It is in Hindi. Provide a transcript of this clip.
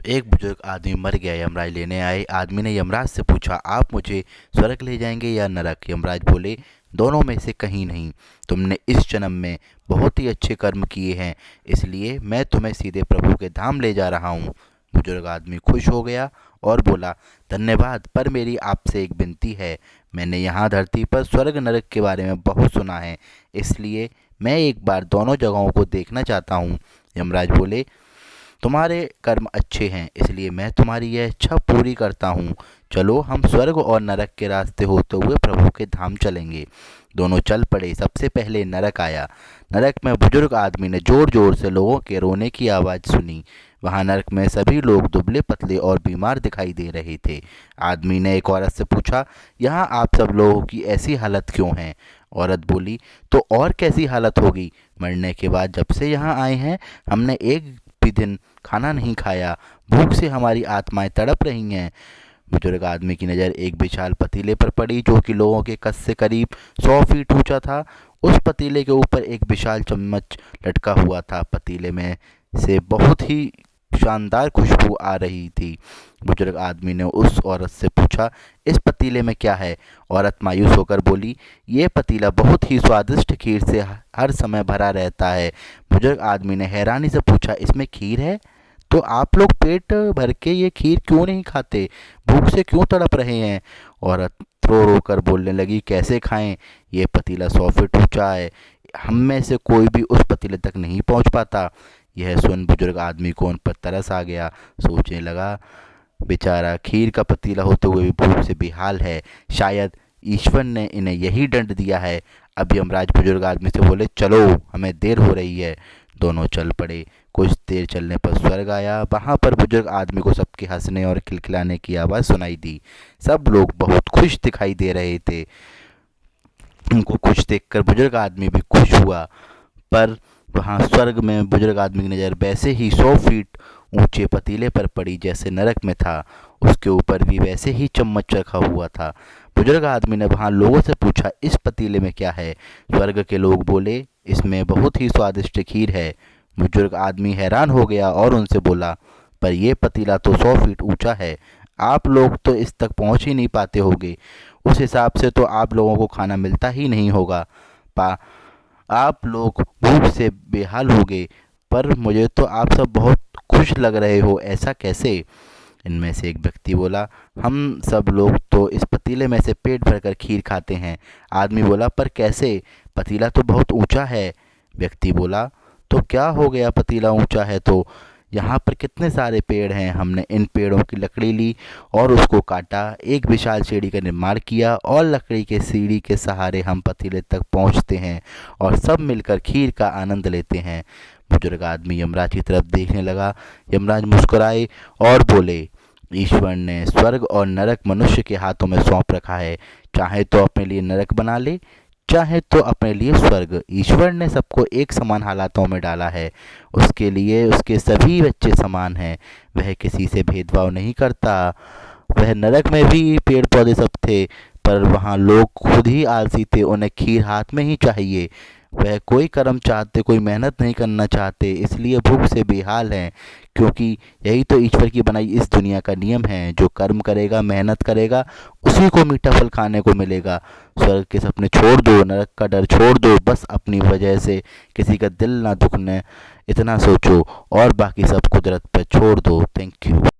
एक बुजुर्ग आदमी मर गया। यमराज लेने आए। आदमी ने यमराज से पूछा, आप मुझे स्वर्ग ले जाएंगे या नरक? यमराज बोले, दोनों में से कहीं नहीं। तुमने इस जन्म में बहुत ही अच्छे कर्म किए हैं, इसलिए मैं तुम्हें सीधे प्रभु के धाम ले जा रहा हूँ। बुजुर्ग आदमी खुश हो गया और बोला, धन्यवाद, पर मेरी आपसे एक विनती है। मैंने यहाँ धरती पर स्वर्ग नरक के बारे में बहुत सुना है, इसलिए मैं एक बार दोनों जगहों को देखना चाहता हूँ। यमराज बोले, तुम्हारे कर्म अच्छे हैं, इसलिए मैं तुम्हारी यह इच्छा पूरी करता हूँ। चलो, हम स्वर्ग और नरक के रास्ते होते हुए प्रभु के धाम चलेंगे। दोनों चल पड़े। सबसे पहले नरक आया। नरक में बुजुर्ग आदमी ने जोर जोर से लोगों के रोने की आवाज़ सुनी। वहाँ नरक में सभी लोग दुबले पतले और बीमार दिखाई दे रहे थे। आदमी ने एक औरत से पूछा, यहाँ आप सब लोगों की ऐसी हालत क्यों है? औरत बोली, तो और कैसी हालत होगी? मरने के बाद जब से यहाँ आए हैं, हमने एक भी दिन खाना नहीं खाया। भूख से हमारी आत्माएं तड़प रही हैं। बुजुर्ग आदमी की नज़र एक विशाल पतीले पर पड़ी, जो कि लोगों के कद से करीब 100 फीट ऊंचा था। उस पतीले के ऊपर एक विशाल चम्मच लटका हुआ था। पतीले में से बहुत ही शानदार खुशबू आ रही थी। बुजुर्ग आदमी ने उस औरत से पूछा, इस पतीले में क्या है? औरत मायूस होकर बोली, ये पतीला बहुत ही स्वादिष्ट खीर से हर समय भरा रहता है। बुजुर्ग आदमी ने हैरानी से पूछा, इसमें खीर है? तो आप लोग पेट भर के ये खीर क्यों नहीं खाते? भूख से क्यों तड़प रहे हैं? औरत रो रो कर बोलने लगी, कैसे खाएं? ये पतीला 100 फीट ऊंचा है, हम में से कोई भी उस पतीले तक नहीं पहुंच पाता। यह सुन बुजुर्ग आदमी को उन पर तरस आ गया। सोचने लगा, बेचारा खीर का पतीला होते हुए भी भूख से बेहाल है। शायद ईश्वर ने इन्हें यही दंड दिया है। अब यमराज बुजुर्ग आदमी से बोले, चलो, हमें देर हो रही है। दोनों चल पड़े। कुछ देर चलने पर स्वर्ग आया। वहाँ पर बुजुर्ग आदमी को सबके हंसने और खिलखिलाने की आवाज़ सुनाई दी। सब लोग बहुत खुश दिखाई दे रहे थे। उनको खुश देखकर बुजुर्ग आदमी भी खुश हुआ। पर वहाँ स्वर्ग में बुजुर्ग आदमी की नज़र वैसे ही 100 फीट ऊंचे पतीले पर पड़ी जैसे नरक में था। उसके ऊपर भी वैसे ही चम्मच रखा हुआ था। बुजुर्ग आदमी ने वहाँ लोगों से पूछा, इस पतीले में क्या है? स्वर्ग के लोग बोले, इसमें बहुत ही स्वादिष्ट खीर है। बुजुर्ग आदमी हैरान हो गया और उनसे बोला, पर यह पतीला तो 100 फीट ऊंचा है, आप लोग तो इस तक पहुंच ही नहीं पाते होंगे। उस हिसाब से तो आप लोगों को खाना मिलता ही नहीं होगा। पा आप लोग भूख से बेहाल हो गए, पर मुझे तो आप सब बहुत खुश लग रहे हो, ऐसा कैसे? इनमें से एक व्यक्ति बोला, हम सब लोग तो इस पतीले में से पेट भरकर खीर खाते हैं। आदमी बोला, पर कैसे? पतीला तो बहुत ऊंचा है। व्यक्ति बोला, तो क्या हो गया, पतीला ऊंचा है तो? यहाँ पर कितने सारे पेड़ हैं, हमने इन पेड़ों की लकड़ी ली और उसको काटा, एक विशाल सीढ़ी का निर्माण किया और लकड़ी के सीढ़ी के सहारे हम पतीले तक पहुँचते हैं और सब मिलकर खीर का आनंद लेते हैं। बुजुर्ग आदमी यमराज की तरफ देखने लगा। यमराज मुस्कुराए और बोले, ईश्वर ने स्वर्ग और नरक मनुष्य के हाथों में सौंप रखा है। चाहे तो अपने लिए नरक बना ले, चाहे तो अपने लिए स्वर्ग। ईश्वर ने सबको एक समान हालातों में डाला है। उसके लिए उसके सभी बच्चे समान हैं। वह किसी से भेदभाव नहीं करता। वह नरक में भी पेड़ पौधे सब थे, पर वहाँ लोग खुद ही आलसी थे, उन्हें खीर हाथ में ही चाहिए। वह कोई कर्म चाहते, कोई मेहनत नहीं करना चाहते, इसलिए भूख से बेहाल हैं। क्योंकि यही तो ईश्वर की बनाई इस दुनिया का नियम है, जो कर्म करेगा, मेहनत करेगा, उसी को मीठा फल खाने को मिलेगा। स्वर्ग के सपने छोड़ दो, नरक का डर छोड़ दो, बस अपनी वजह से किसी का दिल ना दुखने इतना सोचो और बाकी सब कुदरत पर छोड़ दो। Thank you.